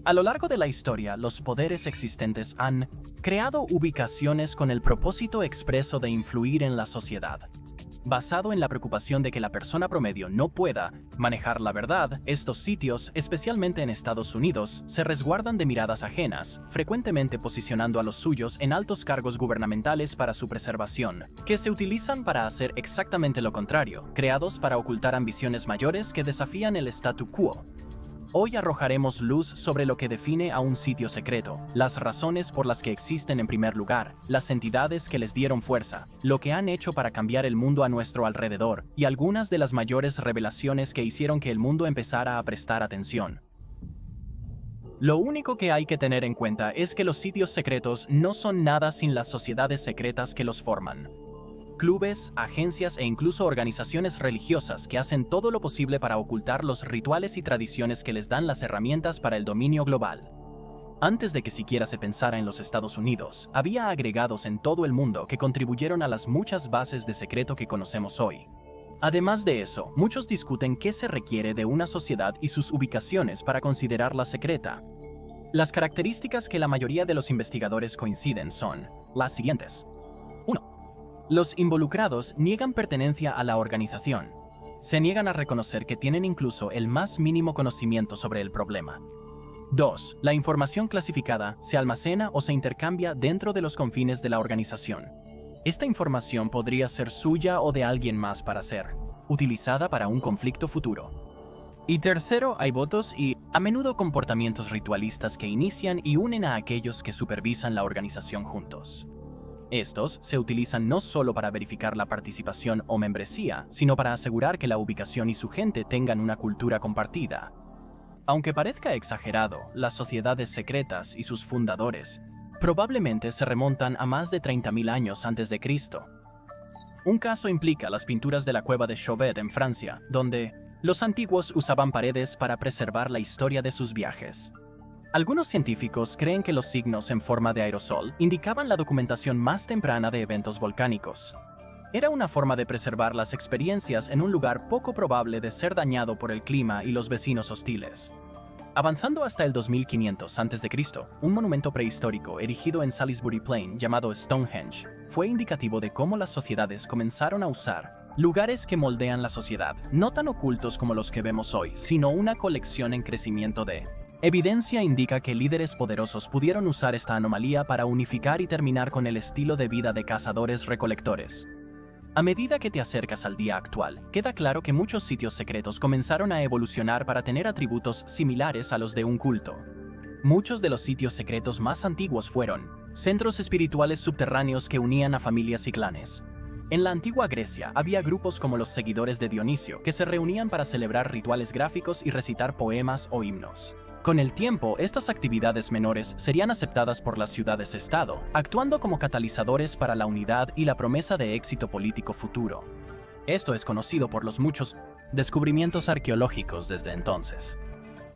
A lo largo de la historia, los poderes existentes han creado ubicaciones con el propósito expreso de influir en la sociedad. Basado en la preocupación de que la persona promedio no pueda manejar la verdad, estos sitios, especialmente en Estados Unidos, se resguardan de miradas ajenas, frecuentemente posicionando a los suyos en altos cargos gubernamentales para su preservación, que se utilizan para hacer exactamente lo contrario, creados para ocultar ambiciones mayores que desafían el statu quo. Hoy arrojaremos luz sobre lo que define a un sitio secreto, las razones por las que existen en primer lugar, las entidades que les dieron fuerza, lo que han hecho para cambiar el mundo a nuestro alrededor, y algunas de las mayores revelaciones que hicieron que el mundo empezara a prestar atención. Lo único que hay que tener en cuenta es que los sitios secretos no son nada sin las sociedades secretas que los forman. Clubes, agencias e incluso organizaciones religiosas que hacen todo lo posible para ocultar los rituales y tradiciones que les dan las herramientas para el dominio global. Antes de que siquiera se pensara en los Estados Unidos, había agregados en todo el mundo que contribuyeron a las muchas bases de secreto que conocemos hoy. Además de eso, muchos discuten qué se requiere de una sociedad y sus ubicaciones para considerarla secreta. Las características que la mayoría de los investigadores coinciden son las siguientes. 1. Los involucrados niegan pertenencia a la organización. Se niegan a reconocer que tienen incluso el más mínimo conocimiento sobre el problema. 2. La información clasificada se almacena o se intercambia dentro de los confines de la organización. Esta información podría ser suya o de alguien más para ser utilizada para un conflicto futuro. Y tercero, hay votos y, a menudo, comportamientos ritualistas que inician y unen a aquellos que supervisan la organización juntos. Estos se utilizan no solo para verificar la participación o membresía, sino para asegurar que la ubicación y su gente tengan una cultura compartida. Aunque parezca exagerado, las sociedades secretas y sus fundadores probablemente se remontan a más de 30.000 años antes de Cristo. Un caso implica las pinturas de la cueva de Chauvet en Francia, donde los antiguos usaban paredes para preservar la historia de sus viajes. Algunos científicos creen que los signos en forma de aerosol indicaban la documentación más temprana de eventos volcánicos. Era una forma de preservar las experiencias en un lugar poco probable de ser dañado por el clima y los vecinos hostiles. Avanzando hasta el 2500 a.C., un monumento prehistórico erigido en Salisbury Plain llamado Stonehenge fue indicativo de cómo las sociedades comenzaron a usar lugares que moldean la sociedad, no tan ocultos como los que vemos hoy, sino una colección en crecimiento de evidencia indica que líderes poderosos pudieron usar esta anomalía para unificar y terminar con el estilo de vida de cazadores-recolectores. A medida que te acercas al día actual, queda claro que muchos sitios secretos comenzaron a evolucionar para tener atributos similares a los de un culto. Muchos de los sitios secretos más antiguos fueron centros espirituales subterráneos que unían a familias y clanes. En la antigua Grecia había grupos como los seguidores de Dionisio que se reunían para celebrar rituales gráficos y recitar poemas o himnos. Con el tiempo, estas actividades menores serían aceptadas por las ciudades-estado, actuando como catalizadores para la unidad y la promesa de éxito político futuro. Esto es conocido por los muchos descubrimientos arqueológicos desde entonces.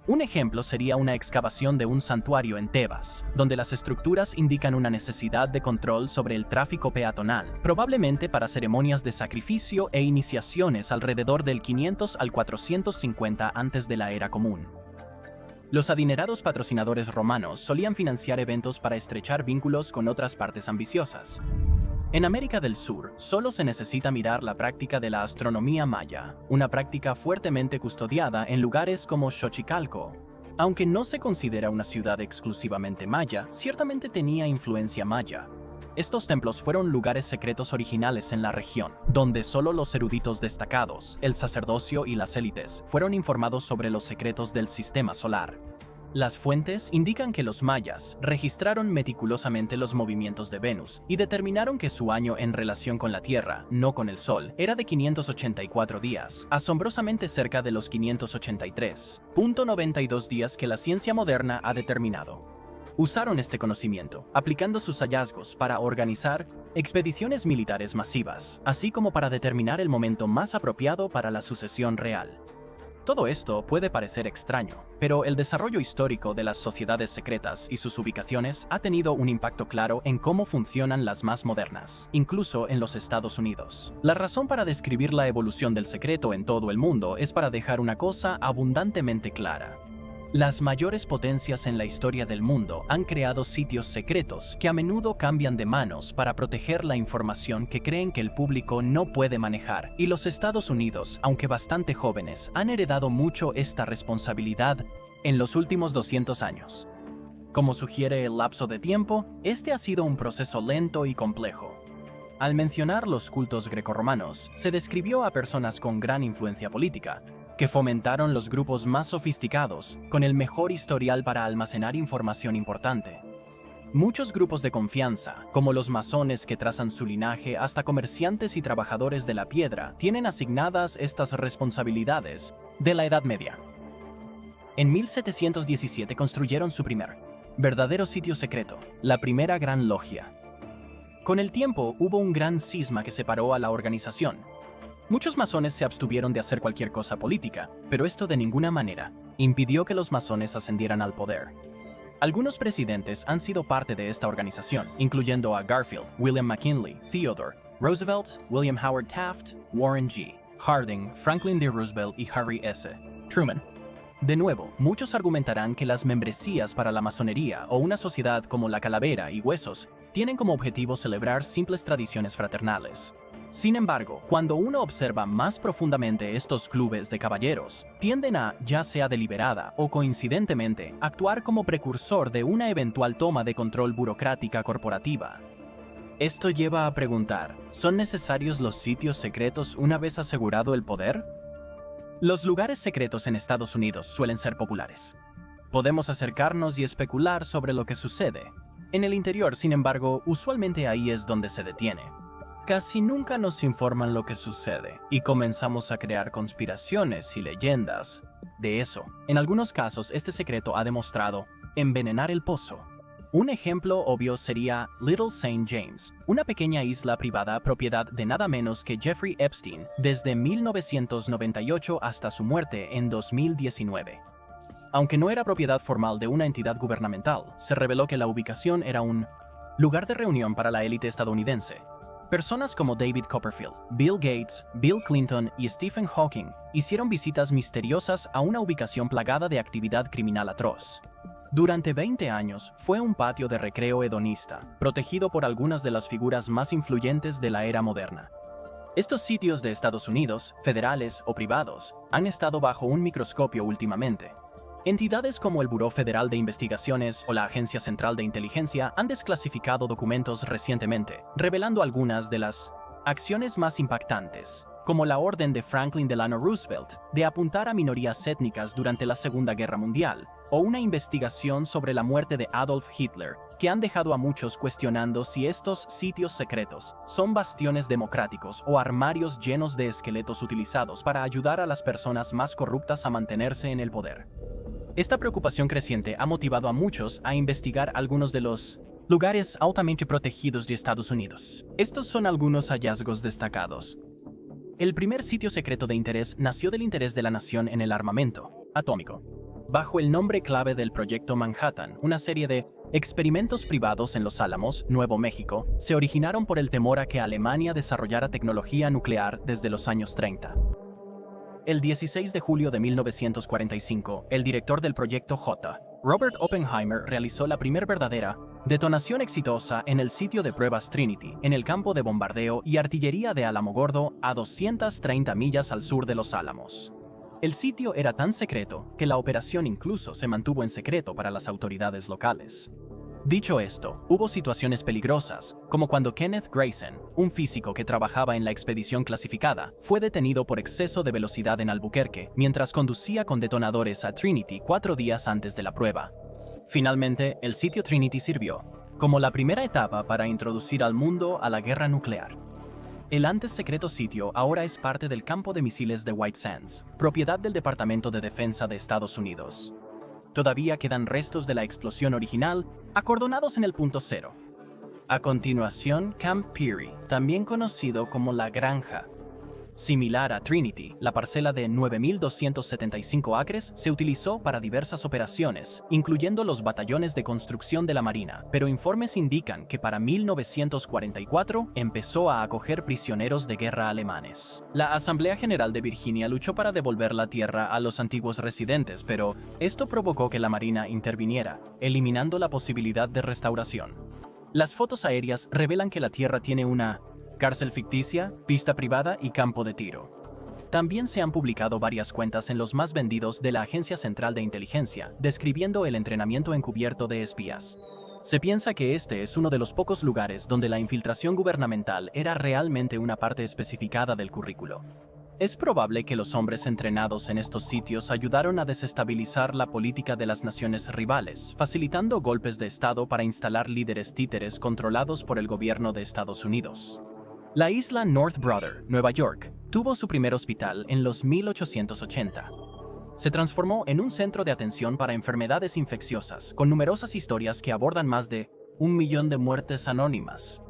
Un ejemplo sería una excavación de un santuario en Tebas, donde las estructuras indican una necesidad de control sobre el tráfico peatonal, probablemente para ceremonias de sacrificio e iniciaciones alrededor del 500 al 450 antes de la era común. Los adinerados patrocinadores romanos solían financiar eventos para estrechar vínculos con otras partes ambiciosas. En América del Sur, solo se necesita mirar la práctica de la astronomía maya, una práctica fuertemente custodiada en lugares como Xochicalco. Aunque no se considera una ciudad exclusivamente maya, ciertamente tenía influencia maya. Estos templos fueron lugares secretos originales en la región, donde solo los eruditos destacados, el sacerdocio y las élites, fueron informados sobre los secretos del sistema solar. Las fuentes indican que los mayas registraron meticulosamente los movimientos de Venus y determinaron que su año en relación con la Tierra, no con el Sol, era de 584 días, asombrosamente cerca de los 583.92 días que la ciencia moderna ha determinado. Usaron este conocimiento, aplicando sus hallazgos para organizar expediciones militares masivas, así como para determinar el momento más apropiado para la sucesión real. Todo esto puede parecer extraño, pero el desarrollo histórico de las sociedades secretas y sus ubicaciones ha tenido un impacto claro en cómo funcionan las más modernas, incluso en los Estados Unidos. La razón para describir la evolución del secreto en todo el mundo es para dejar una cosa abundantemente clara. Las mayores potencias en la historia del mundo han creado sitios secretos que a menudo cambian de manos para proteger la información que creen que el público no puede manejar, y los Estados Unidos, aunque bastante jóvenes, han heredado mucho esta responsabilidad en los últimos 200 años. Como sugiere el lapso de tiempo, este ha sido un proceso lento y complejo. Al mencionar los cultos grecorromanos, se describió a personas con gran influencia política, que fomentaron los grupos más sofisticados, con el mejor historial para almacenar información importante. Muchos grupos de confianza, como los masones que trazan su linaje hasta comerciantes y trabajadores de la piedra, tienen asignadas estas responsabilidades de la Edad Media. En 1717 construyeron su primer verdadero sitio secreto, la Primera Gran Logia. Con el tiempo hubo un gran cisma que separó a la organización. Muchos masones se abstuvieron de hacer cualquier cosa política, pero esto de ninguna manera impidió que los masones ascendieran al poder. Algunos presidentes han sido parte de esta organización, incluyendo a Garfield, William McKinley, Theodore Roosevelt, William Howard Taft, Warren G. Harding, Franklin D. Roosevelt y Harry S. Truman. De nuevo, muchos argumentarán que las membresías para la masonería o una sociedad como la Calavera y Huesos tienen como objetivo celebrar simples tradiciones fraternales. Sin embargo, cuando uno observa más profundamente estos clubes de caballeros, tienden a, ya sea deliberada o coincidentemente, actuar como precursor de una eventual toma de control burocrática corporativa. Esto lleva a preguntar, ¿son necesarios los sitios secretos una vez asegurado el poder? Los lugares secretos en Estados Unidos suelen ser populares. Podemos acercarnos y especular sobre lo que sucede. En el interior, sin embargo, usualmente ahí es donde se detiene. Casi nunca nos informan lo que sucede, y comenzamos a crear conspiraciones y leyendas de eso. En algunos casos, este secreto ha demostrado envenenar el pozo. Un ejemplo obvio sería Little St. James, una pequeña isla privada propiedad de nada menos que Jeffrey Epstein desde 1998 hasta su muerte en 2019. Aunque no era propiedad formal de una entidad gubernamental, se reveló que la ubicación era un lugar de reunión para la élite estadounidense. Personas como David Copperfield, Bill Gates, Bill Clinton y Stephen Hawking hicieron visitas misteriosas a una ubicación plagada de actividad criminal atroz. Durante 20 años fue un patio de recreo hedonista, protegido por algunas de las figuras más influyentes de la era moderna. Estos sitios de Estados Unidos, federales o privados, han estado bajo un microscopio últimamente. Entidades como el Buró Federal de Investigaciones o la Agencia Central de Inteligencia han desclasificado documentos recientemente, revelando algunas de las acciones más impactantes, como la orden de Franklin Delano Roosevelt de apuntar a minorías étnicas durante la Segunda Guerra Mundial, o una investigación sobre la muerte de Adolf Hitler, que han dejado a muchos cuestionando si estos sitios secretos son bastiones democráticos o armarios llenos de esqueletos utilizados para ayudar a las personas más corruptas a mantenerse en el poder. Esta preocupación creciente ha motivado a muchos a investigar algunos de los lugares altamente protegidos de Estados Unidos. Estos son algunos hallazgos destacados. El primer sitio secreto de interés nació del interés de la nación en el armamento atómico. Bajo el nombre clave del Proyecto Manhattan, una serie de experimentos privados en Los Álamos, Nuevo México, se originaron por el temor a que Alemania desarrollara tecnología nuclear desde los años 30. El 16 de julio de 1945, el director del Proyecto J, Robert Oppenheimer, realizó la primera verdadera detonación exitosa en el sitio de pruebas Trinity, en el campo de bombardeo y artillería de Alamogordo, a 230 millas al sur de Los Álamos. El sitio era tan secreto que la operación incluso se mantuvo en secreto para las autoridades locales. Dicho esto, hubo situaciones peligrosas, como cuando Kenneth Grayson, un físico que trabajaba en la expedición clasificada, fue detenido por exceso de velocidad en Albuquerque mientras conducía con detonadores a Trinity 4 días antes de la prueba. Finalmente, el sitio Trinity sirvió como la primera etapa para introducir al mundo a la guerra nuclear. El antes secreto sitio ahora es parte del campo de misiles de White Sands, propiedad del Departamento de Defensa de Estados Unidos. Todavía quedan restos de la explosión original, acordonados en el punto cero. A continuación, Camp Peary, también conocido como La Granja. Similar a Trinity, la parcela de 9.275 acres se utilizó para diversas operaciones, incluyendo los batallones de construcción de la Marina, pero informes indican que para 1944 empezó a acoger prisioneros de guerra alemanes. La Asamblea General de Virginia luchó para devolver la tierra a los antiguos residentes, pero esto provocó que la Marina interviniera, eliminando la posibilidad de restauración. Las fotos aéreas revelan que la tierra tiene una cárcel ficticia, pista privada y campo de tiro. También se han publicado varias cuentas en los más vendidos de la Agencia Central de Inteligencia, describiendo el entrenamiento encubierto de espías. Se piensa que este es uno de los pocos lugares donde la infiltración gubernamental era realmente una parte especificada del currículo. Es probable que los hombres entrenados en estos sitios ayudaron a desestabilizar la política de las naciones rivales, facilitando golpes de Estado para instalar líderes títeres controlados por el gobierno de Estados Unidos. La isla North Brother, Nueva York, tuvo su primer hospital en los 1880. Se transformó en un centro de atención para enfermedades infecciosas, con numerosas historias que abordan más de 1 millón de muertes anónimas.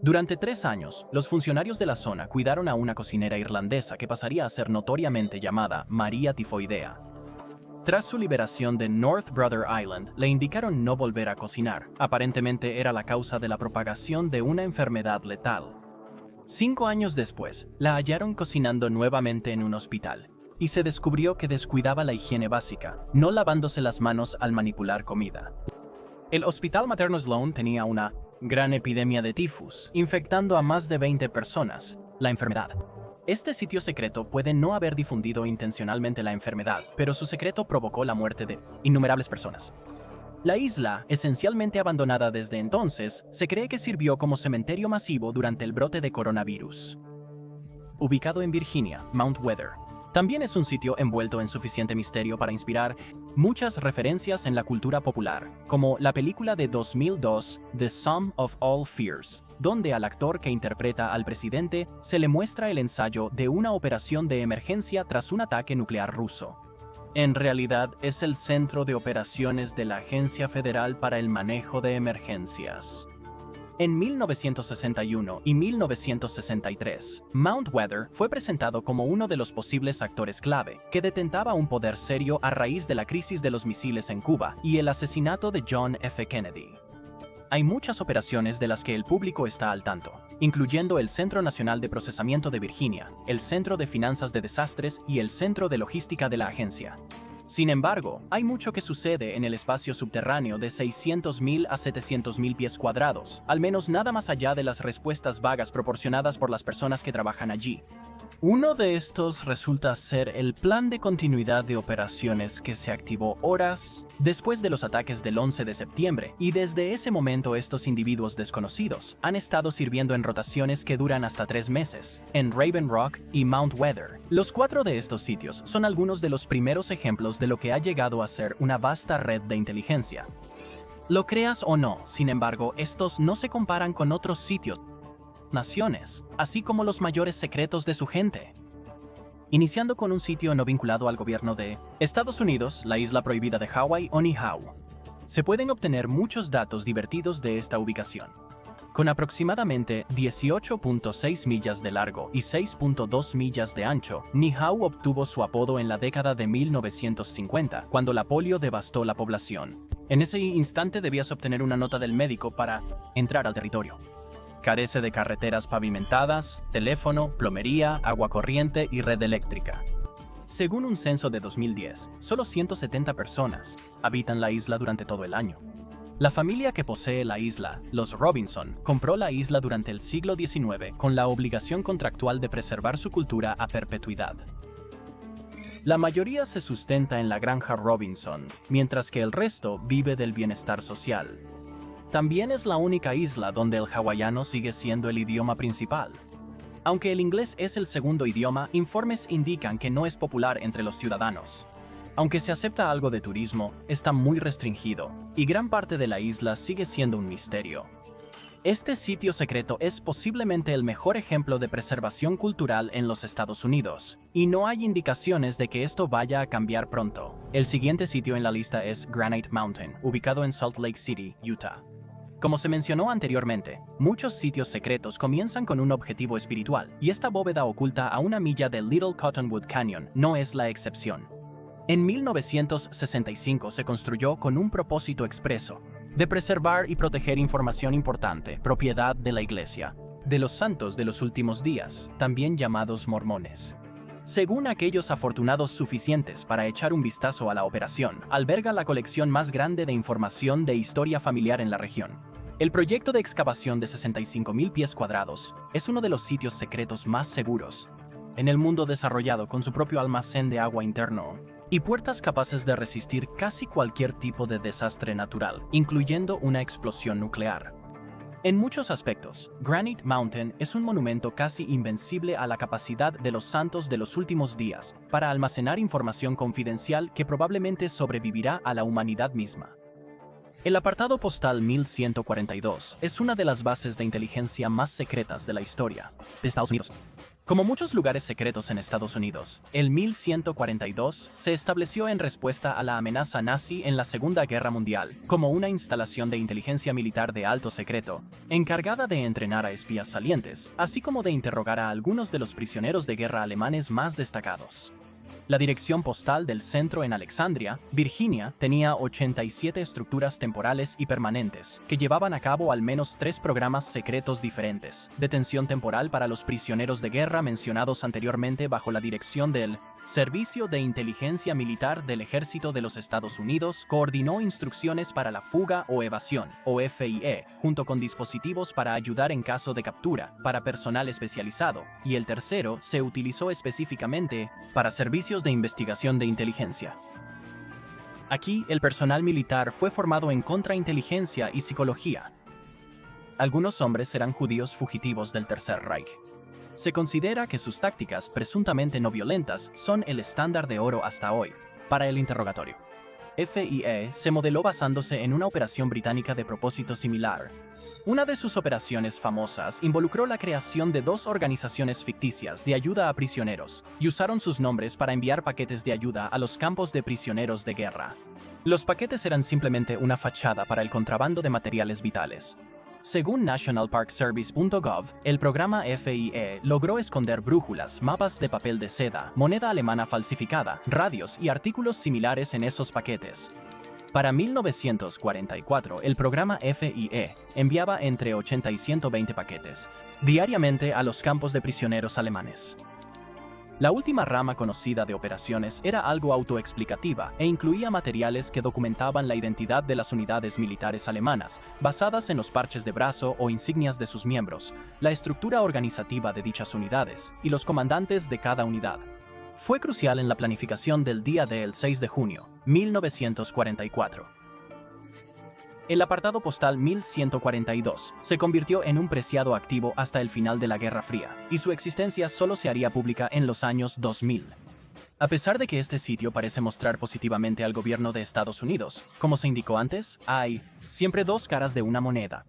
Durante 3 años, los funcionarios de la zona cuidaron a una cocinera irlandesa que pasaría a ser notoriamente llamada María Tifoidea. Tras su liberación de North Brother Island, le indicaron no volver a cocinar. Aparentemente era la causa de la propagación de una enfermedad letal. 5 años después, la hallaron cocinando nuevamente en un hospital, y se descubrió que descuidaba la higiene básica, no lavándose las manos al manipular comida. El Hospital Materno Sloan tenía una gran epidemia de tifus, infectando a más de 20 personas. La enfermedad. Este sitio secreto puede no haber difundido intencionalmente la enfermedad, pero su secreto provocó la muerte de innumerables personas. La isla, esencialmente abandonada desde entonces, se cree que sirvió como cementerio masivo durante el brote de coronavirus. Ubicado en Virginia, Mount Weather, también es un sitio envuelto en suficiente misterio para inspirar muchas referencias en la cultura popular, como la película de 2002, The Sum of All Fears, donde al actor que interpreta al presidente se le muestra el ensayo de una operación de emergencia tras un ataque nuclear ruso. En realidad, es el centro de operaciones de la Agencia Federal para el Manejo de Emergencias. En 1961 y 1963, Mount Weather fue presentado como uno de los posibles actores clave, que detentaba un poder serio a raíz de la crisis de los misiles en Cuba y el asesinato de John F. Kennedy. Hay muchas operaciones de las que el público está al tanto, incluyendo el Centro Nacional de Procesamiento de Virginia, el Centro de Finanzas de Desastres y el Centro de Logística de la agencia. Sin embargo, hay mucho que sucede en el espacio subterráneo de 600.000 a 700.000 pies cuadrados, al menos nada más allá de las respuestas vagas proporcionadas por las personas que trabajan allí. Uno de estos resulta ser el plan de continuidad de operaciones que se activó horas después de los ataques del 11 de septiembre, y desde ese momento estos individuos desconocidos han estado sirviendo en rotaciones que duran hasta 3 meses, en Raven Rock y Mount Weather. Los 4 de estos sitios son algunos de los primeros ejemplos de lo que ha llegado a ser una vasta red de inteligencia. Lo creas o no, sin embargo, estos no se comparan con otros sitios, naciones, así como los mayores secretos de su gente. Iniciando con un sitio no vinculado al gobierno de Estados Unidos, la isla prohibida de Hawái o Niihau. Se pueden obtener muchos datos divertidos de esta ubicación. Con aproximadamente 18.6 millas de largo y 6.2 millas de ancho, Niihau obtuvo su apodo en la década de 1950, cuando la polio devastó la población. En ese instante debías obtener una nota del médico para entrar al territorio. Carece de carreteras pavimentadas, teléfono, plomería, agua corriente y red eléctrica. Según un censo de 2010, solo 170 personas habitan la isla durante todo el año. La familia que posee la isla, los Robinson, compró la isla durante el siglo XIX con la obligación contractual de preservar su cultura a perpetuidad. La mayoría se sustenta en la granja Robinson, mientras que el resto vive del bienestar social. También es la única isla donde el hawaiano sigue siendo el idioma principal. Aunque el inglés es el segundo idioma, informes indican que no es popular entre los ciudadanos. Aunque se acepta algo de turismo, está muy restringido, y gran parte de la isla sigue siendo un misterio. Este sitio secreto es posiblemente el mejor ejemplo de preservación cultural en los Estados Unidos, y no hay indicaciones de que esto vaya a cambiar pronto. El siguiente sitio en la lista es Granite Mountain, ubicado en Salt Lake City, Utah. Como se mencionó anteriormente, muchos sitios secretos comienzan con un objetivo espiritual, y esta bóveda oculta a una milla del Little Cottonwood Canyon no es la excepción. En 1965 se construyó con un propósito expreso, de preservar y proteger información importante, propiedad de la Iglesia, de los santos de los últimos días, también llamados mormones. Según aquellos afortunados suficientes para echar un vistazo a la operación, alberga la colección más grande de información de historia familiar en la región. El proyecto de excavación de 65,000 pies cuadrados es uno de los sitios secretos más seguros en el mundo desarrollado, con su propio almacén de agua interno y puertas capaces de resistir casi cualquier tipo de desastre natural, incluyendo una explosión nuclear. En muchos aspectos, Granite Mountain es un monumento casi invencible a la capacidad de los santos de los últimos días para almacenar información confidencial que probablemente sobrevivirá a la humanidad misma. El apartado postal 1142 es una de las bases de inteligencia más secretas de la historia de Estados Unidos. Como muchos lugares secretos en Estados Unidos, el 1142 se estableció en respuesta a la amenaza nazi en la Segunda Guerra Mundial como una instalación de inteligencia militar de alto secreto, encargada de entrenar a espías salientes, así como de interrogar a algunos de los prisioneros de guerra alemanes más destacados. La dirección postal del centro en Alexandria, Virginia, tenía 87 estructuras temporales y permanentes, que llevaban a cabo al menos 3 programas secretos diferentes: detención temporal para los prisioneros de guerra mencionados anteriormente bajo la dirección del Servicio de Inteligencia Militar del Ejército de los Estados Unidos, coordinó instrucciones para la fuga o evasión, o FIE, junto con dispositivos para ayudar en caso de captura, para personal especializado, y el tercero se utilizó específicamente para servicios de investigación de inteligencia. Aquí, el personal militar fue formado en contrainteligencia y psicología. Algunos hombres eran judíos fugitivos del Tercer Reich. Se considera que sus tácticas presuntamente no violentas son el estándar de oro hasta hoy para el interrogatorio. FIE se modeló basándose en una operación británica de propósito similar. Una de sus operaciones famosas involucró la creación de 2 organizaciones ficticias de ayuda a prisioneros, y usaron sus nombres para enviar paquetes de ayuda a los campos de prisioneros de guerra. Los paquetes eran simplemente una fachada para el contrabando de materiales vitales. Según nationalparkservice.gov, el programa FIE logró esconder brújulas, mapas de papel de seda, moneda alemana falsificada, radios y artículos similares en esos paquetes. Para 1944, el programa FIE enviaba entre 80 y 120 paquetes diariamente a los campos de prisioneros alemanes. La última rama conocida de operaciones era algo autoexplicativa e incluía materiales que documentaban la identidad de las unidades militares alemanas, basadas en los parches de brazo o insignias de sus miembros, la estructura organizativa de dichas unidades y los comandantes de cada unidad. Fue crucial en la planificación del día del 6 de junio, 1944. El apartado postal 1142 se convirtió en un preciado activo hasta el final de la Guerra Fría, y su existencia solo se haría pública en los años 2000. A pesar de que este sitio parece mostrar positivamente al gobierno de Estados Unidos, como se indicó antes, hay siempre 2 caras de una moneda.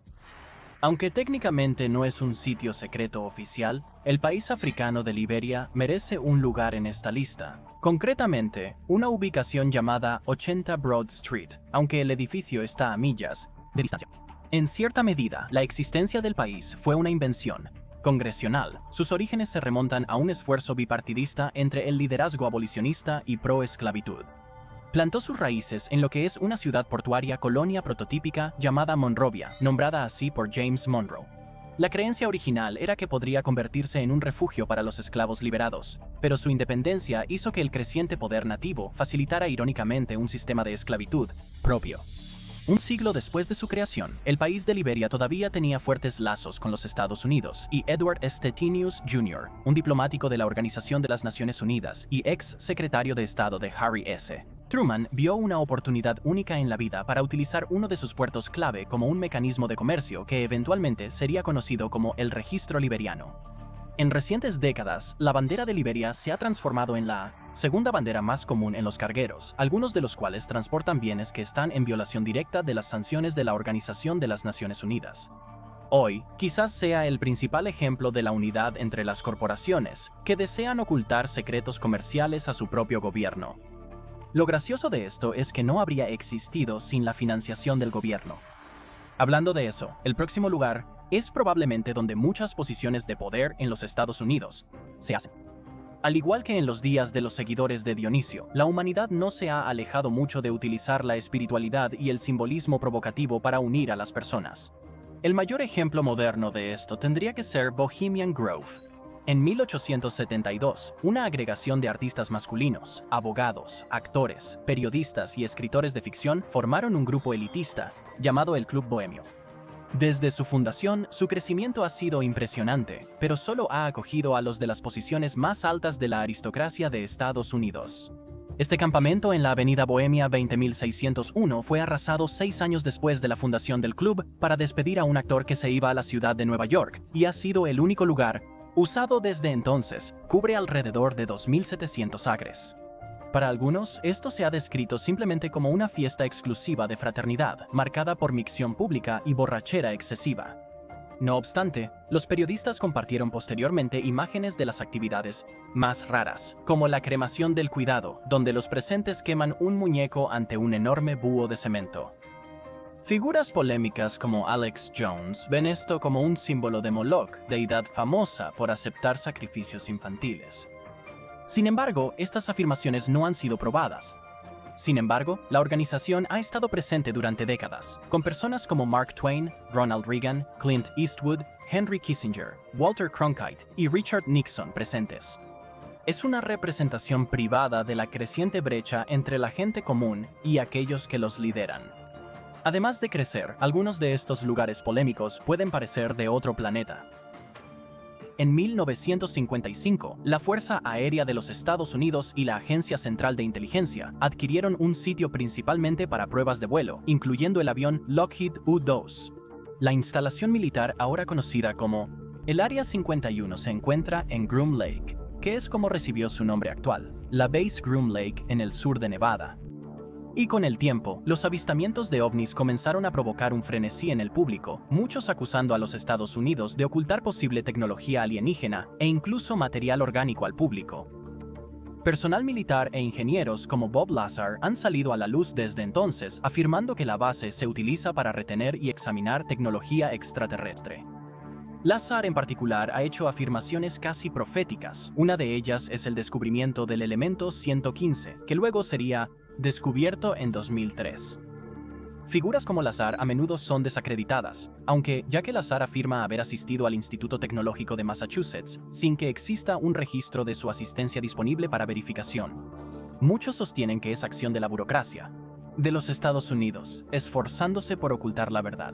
Aunque técnicamente no es un sitio secreto oficial, el país africano de Liberia merece un lugar en esta lista. Concretamente, una ubicación llamada 80 Broad Street, aunque el edificio está a millas de distancia. En cierta medida, la existencia del país fue una invención congresional. Sus orígenes se remontan a un esfuerzo bipartidista entre el liderazgo abolicionista y pro-esclavitud. Plantó sus raíces en lo que es una ciudad portuaria colonia prototípica llamada Monrovia, nombrada así por James Monroe. La creencia original era que podría convertirse en un refugio para los esclavos liberados, pero su independencia hizo que el creciente poder nativo facilitara irónicamente un sistema de esclavitud propio. Un siglo después de su creación, el país de Liberia todavía tenía fuertes lazos con los Estados Unidos, y Edward Stettinius Jr., un diplomático de la Organización de las Naciones Unidas y ex secretario de Estado de Harry S. Truman, vio una oportunidad única en la vida para utilizar uno de sus puertos clave como un mecanismo de comercio que eventualmente sería conocido como el Registro Liberiano. En recientes décadas, la bandera de Liberia se ha transformado en la segunda bandera más común en los cargueros, algunos de los cuales transportan bienes que están en violación directa de las sanciones de la Organización de las Naciones Unidas. Hoy, quizás sea el principal ejemplo de la unidad entre las corporaciones, que desean ocultar secretos comerciales a su propio gobierno. Lo gracioso de esto es que no habría existido sin la financiación del gobierno. Hablando de eso, el próximo lugar es probablemente donde muchas posiciones de poder en los Estados Unidos se hacen. Al igual que en los días de los seguidores de Dionisio, la humanidad no se ha alejado mucho de utilizar la espiritualidad y el simbolismo provocativo para unir a las personas. El mayor ejemplo moderno de esto tendría que ser Bohemian Grove. En 1872, una agregación de artistas masculinos, abogados, actores, periodistas y escritores de ficción formaron un grupo elitista llamado el Club Bohemio. Desde su fundación, su crecimiento ha sido impresionante, pero solo ha acogido a los de las posiciones más altas de la aristocracia de Estados Unidos. Este campamento en la avenida Bohemia 20601 fue arrasado 6 años después de la fundación del club para despedir a un actor que se iba a la ciudad de Nueva York, y ha sido el único lugar usado desde entonces. Cubre alrededor de 2.700 acres. Para algunos, esto se ha descrito simplemente como una fiesta exclusiva de fraternidad, marcada por micción pública y borrachera excesiva. No obstante, los periodistas compartieron posteriormente imágenes de las actividades más raras, como la cremación del cuidado, donde los presentes queman un muñeco ante un enorme búho de cemento. Figuras polémicas como Alex Jones ven esto como un símbolo de Moloch, deidad famosa por aceptar sacrificios infantiles. Sin embargo, estas afirmaciones no han sido probadas. Sin embargo, la organización ha estado presente durante décadas, con personas como Mark Twain, Ronald Reagan, Clint Eastwood, Henry Kissinger, Walter Cronkite y Richard Nixon presentes. Es una representación privada de la creciente brecha entre la gente común y aquellos que los lideran. Además de crecer, algunos de estos lugares polémicos pueden parecer de otro planeta. En 1955, la Fuerza Aérea de los Estados Unidos y la Agencia Central de Inteligencia adquirieron un sitio principalmente para pruebas de vuelo, incluyendo el avión Lockheed U-2. La instalación militar, ahora conocida como el Área 51, se encuentra en Groom Lake, que es como recibió su nombre actual, la Base Groom Lake en el sur de Nevada. Y con el tiempo, los avistamientos de ovnis comenzaron a provocar un frenesí en el público, muchos acusando a los Estados Unidos de ocultar posible tecnología alienígena e incluso material orgánico al público. Personal militar e ingenieros como Bob Lazar han salido a la luz desde entonces, afirmando que la base se utiliza para retener y examinar tecnología extraterrestre. Lazar en particular ha hecho afirmaciones casi proféticas. Una de ellas es el descubrimiento del elemento 115, que luego sería descubierto en 2003. Figuras como Lazar a menudo son desacreditadas, aunque ya que Lazar afirma haber asistido al Instituto Tecnológico de Massachusetts sin que exista un registro de su asistencia disponible para verificación. Muchos sostienen que es acción de la burocracia de los Estados Unidos, esforzándose por ocultar la verdad.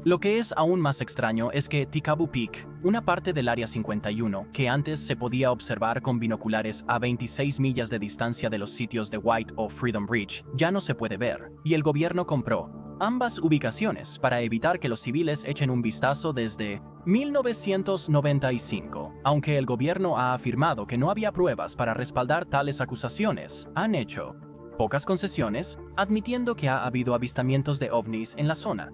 Lo que es aún más extraño es que Tikabu Peak, una parte del Área 51 que antes se podía observar con binoculares a 26 millas de distancia de los sitios de White o Freedom Bridge, ya no se puede ver, y el gobierno compró ambas ubicaciones para evitar que los civiles echen un vistazo desde 1995. Aunque el gobierno ha afirmado que no había pruebas para respaldar tales acusaciones, han hecho pocas concesiones, admitiendo que ha habido avistamientos de ovnis en la zona.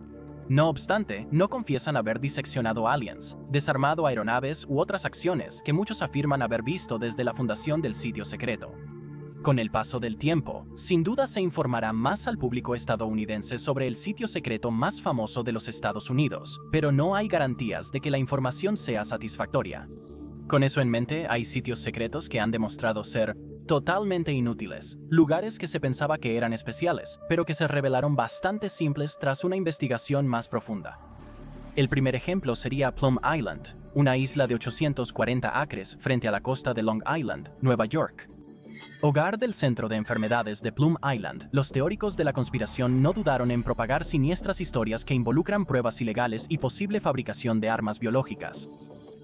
No obstante, no confiesan haber diseccionado aliens, desarmado aeronaves u otras acciones que muchos afirman haber visto desde la fundación del sitio secreto. Con el paso del tiempo, sin duda se informará más al público estadounidense sobre el sitio secreto más famoso de los Estados Unidos, pero no hay garantías de que la información sea satisfactoria. Con eso en mente, hay sitios secretos que han demostrado ser totalmente inútiles, lugares que se pensaba que eran especiales, pero que se revelaron bastante simples tras una investigación más profunda. El primer ejemplo sería Plum Island, una isla de 840 acres frente a la costa de Long Island, Nueva York. Hogar del Centro de Enfermedades de Plum Island, los teóricos de la conspiración no dudaron en propagar siniestras historias que involucran pruebas ilegales y posible fabricación de armas biológicas.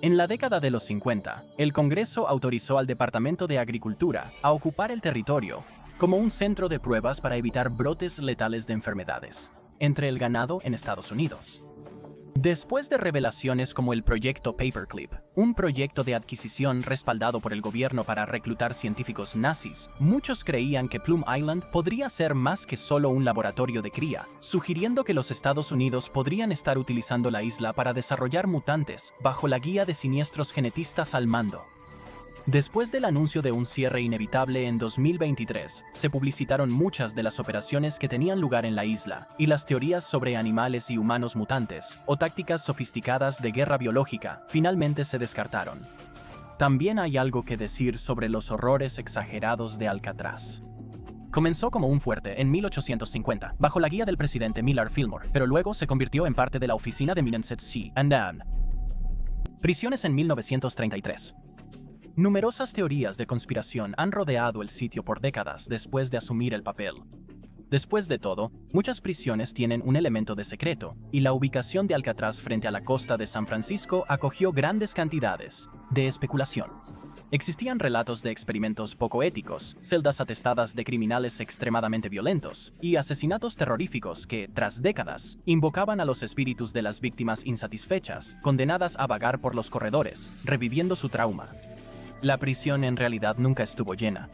En la década de los 50, el Congreso autorizó al Departamento de Agricultura a ocupar el territorio como un centro de pruebas para evitar brotes letales de enfermedades entre el ganado en Estados Unidos. Después de revelaciones como el proyecto Paperclip, un proyecto de adquisición respaldado por el gobierno para reclutar científicos nazis, muchos creían que Plum Island podría ser más que solo un laboratorio de cría, sugiriendo que los Estados Unidos podrían estar utilizando la isla para desarrollar mutantes bajo la guía de siniestros genetistas al mando. Después del anuncio de un cierre inevitable en 2023, se publicitaron muchas de las operaciones que tenían lugar en la isla, y las teorías sobre animales y humanos mutantes, o tácticas sofisticadas de guerra biológica, finalmente se descartaron. También hay algo que decir sobre los horrores exagerados de Alcatraz. Comenzó como un fuerte en 1850, bajo la guía del presidente Millard Fillmore, pero luego se convirtió en parte de la oficina de Minenset C&N. Prisiones en 1933. Numerosas teorías de conspiración han rodeado el sitio por décadas después de asumir el papel. Después de todo, muchas prisiones tienen un elemento de secreto, y la ubicación de Alcatraz frente a la costa de San Francisco acogió grandes cantidades de especulación. Existían relatos de experimentos poco éticos, celdas atestadas de criminales extremadamente violentos y asesinatos terroríficos que, tras décadas, invocaban a los espíritus de las víctimas insatisfechas, condenadas a vagar por los corredores, reviviendo su trauma. La prisión en realidad nunca estuvo llena.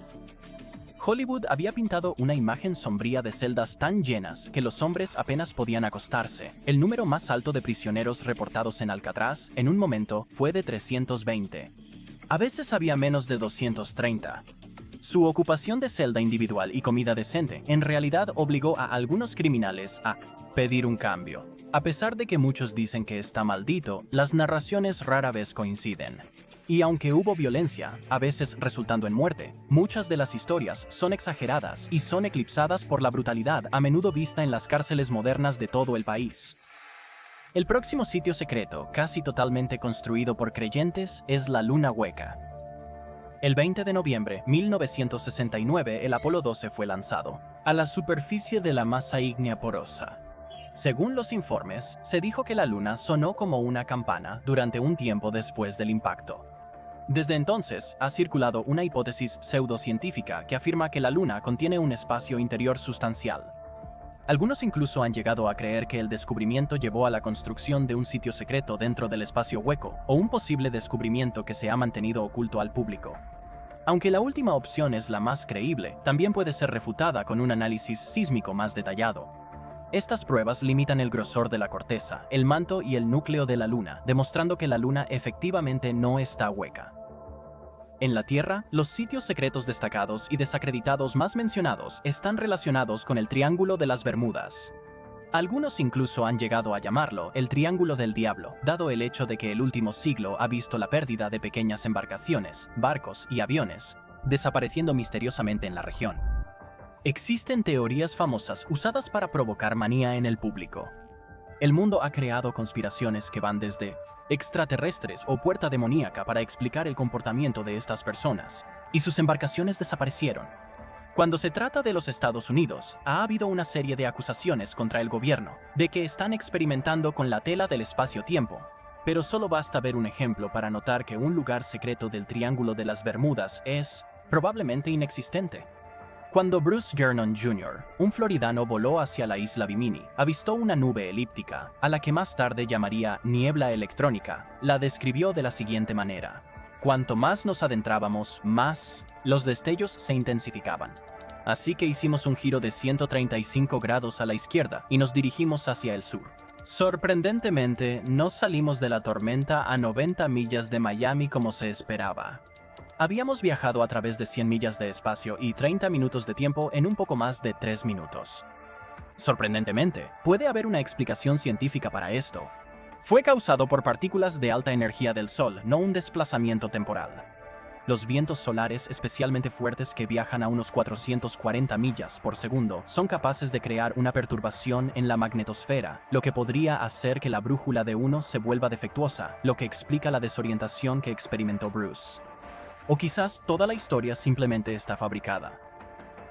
Hollywood había pintado una imagen sombría de celdas tan llenas que los hombres apenas podían acostarse. El número más alto de prisioneros reportados en Alcatraz, en un momento, fue de 320. A veces había menos de 230. Su ocupación de celda individual y comida decente en realidad obligó a algunos criminales a pedir un cambio. A pesar de que muchos dicen que está maldito, las narraciones rara vez coinciden. Y aunque hubo violencia, a veces resultando en muerte, muchas de las historias son exageradas y son eclipsadas por la brutalidad a menudo vista en las cárceles modernas de todo el país. El próximo sitio secreto, casi totalmente construido por creyentes, es la Luna Hueca. El 20 de noviembre de 1969, el Apolo 12 fue lanzado a la superficie de la masa ígnea porosa. Según los informes, se dijo que la Luna sonó como una campana durante un tiempo después del impacto. Desde entonces, ha circulado una hipótesis pseudocientífica que afirma que la Luna contiene un espacio interior sustancial. Algunos incluso han llegado a creer que el descubrimiento llevó a la construcción de un sitio secreto dentro del espacio hueco, o un posible descubrimiento que se ha mantenido oculto al público. Aunque la última opción es la más creíble, también puede ser refutada con un análisis sísmico más detallado. Estas pruebas limitan el grosor de la corteza, el manto y el núcleo de la Luna, demostrando que la Luna efectivamente no está hueca. En la Tierra, los sitios secretos destacados y desacreditados más mencionados están relacionados con el Triángulo de las Bermudas. Algunos incluso han llegado a llamarlo el Triángulo del Diablo, dado el hecho de que el último siglo ha visto la pérdida de pequeñas embarcaciones, barcos y aviones, desapareciendo misteriosamente en la región. Existen teorías famosas usadas para provocar manía en el público. El mundo ha creado conspiraciones que van desde extraterrestres o puerta demoníaca para explicar el comportamiento de estas personas, y sus embarcaciones desaparecieron. Cuando se trata de los Estados Unidos, ha habido una serie de acusaciones contra el gobierno de que están experimentando con la tela del espacio-tiempo, pero solo basta ver un ejemplo para notar que un lugar secreto del Triángulo de las Bermudas es probablemente inexistente. Cuando Bruce Gernon Jr., un floridano, voló hacia la isla Bimini, avistó una nube elíptica, a la que más tarde llamaría niebla electrónica. La describió de la siguiente manera: cuanto más nos adentrábamos, más los destellos se intensificaban. Así que hicimos un giro de 135 grados a la izquierda y nos dirigimos hacia el sur. Sorprendentemente, no salimos de la tormenta a 90 millas de Miami como se esperaba. Habíamos viajado a través de 100 millas de espacio y 30 minutos de tiempo en un poco más de 3 minutos. Sorprendentemente, puede haber una explicación científica para esto. Fue causado por partículas de alta energía del Sol, no un desplazamiento temporal. Los vientos solares especialmente fuertes que viajan a unos 440 millas por segundo son capaces de crear una perturbación en la magnetosfera, lo que podría hacer que la brújula de uno se vuelva defectuosa, lo que explica la desorientación que experimentó Bruce. O quizás toda la historia simplemente está fabricada.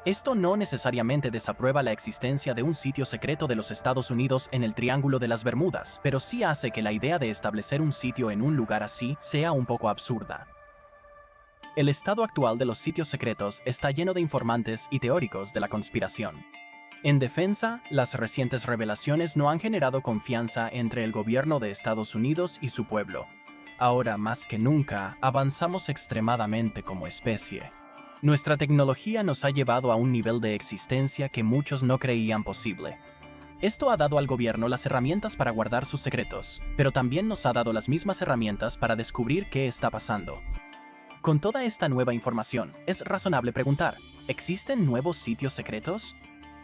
Esto no necesariamente desaprueba la existencia de un sitio secreto de los Estados Unidos en el Triángulo de las Bermudas, pero sí hace que la idea de establecer un sitio en un lugar así sea un poco absurda. El estado actual de los sitios secretos está lleno de informantes y teóricos de la conspiración. En defensa, las recientes revelaciones no han generado confianza entre el gobierno de Estados Unidos y su pueblo. Ahora más que nunca, avanzamos extremadamente como especie. Nuestra tecnología nos ha llevado a un nivel de existencia que muchos no creían posible. Esto ha dado al gobierno las herramientas para guardar sus secretos, pero también nos ha dado las mismas herramientas para descubrir qué está pasando. Con toda esta nueva información, es razonable preguntar, ¿existen nuevos sitios secretos?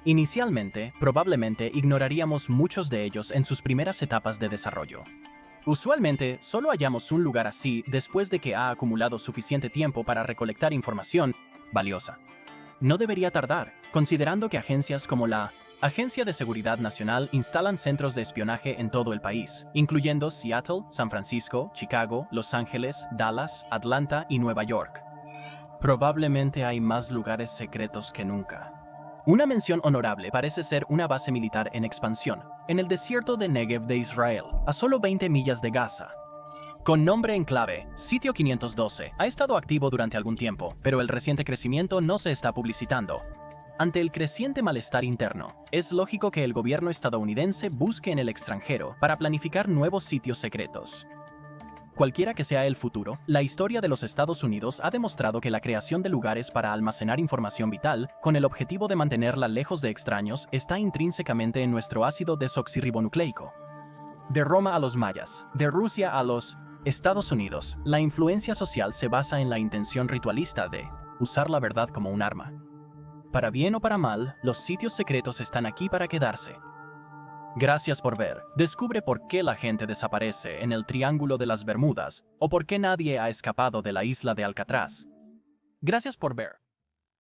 Inicialmente, probablemente ignoraríamos muchos de ellos en sus primeras etapas de desarrollo. Usualmente, solo hallamos un lugar así después de que ha acumulado suficiente tiempo para recolectar información valiosa. No debería tardar, considerando que agencias como la Agencia de Seguridad Nacional instalan centros de espionaje en todo el país, incluyendo Seattle, San Francisco, Chicago, Los Ángeles, Dallas, Atlanta y Nueva York. Probablemente hay más lugares secretos que nunca. Una mención honorable parece ser una base militar en expansión, en el desierto de Negev de Israel, a solo 20 millas de Gaza. Con nombre en clave, Sitio 512 ha estado activo durante algún tiempo, pero el reciente crecimiento no se está publicitando. Ante el creciente malestar interno, es lógico que el gobierno estadounidense busque en el extranjero para planificar nuevos sitios secretos. Cualquiera que sea el futuro, la historia de los Estados Unidos ha demostrado que la creación de lugares para almacenar información vital, con el objetivo de mantenerla lejos de extraños, está intrínsecamente en nuestro ácido desoxirribonucleico. De Roma a los mayas, de Rusia a los Estados Unidos, la influencia social se basa en la intención ritualista de usar la verdad como un arma. Para bien o para mal, los sitios secretos están aquí para quedarse. Gracias por ver. Descubre por qué la gente desaparece en el Triángulo de las Bermudas o por qué nadie ha escapado de la isla de Alcatraz. Gracias por ver.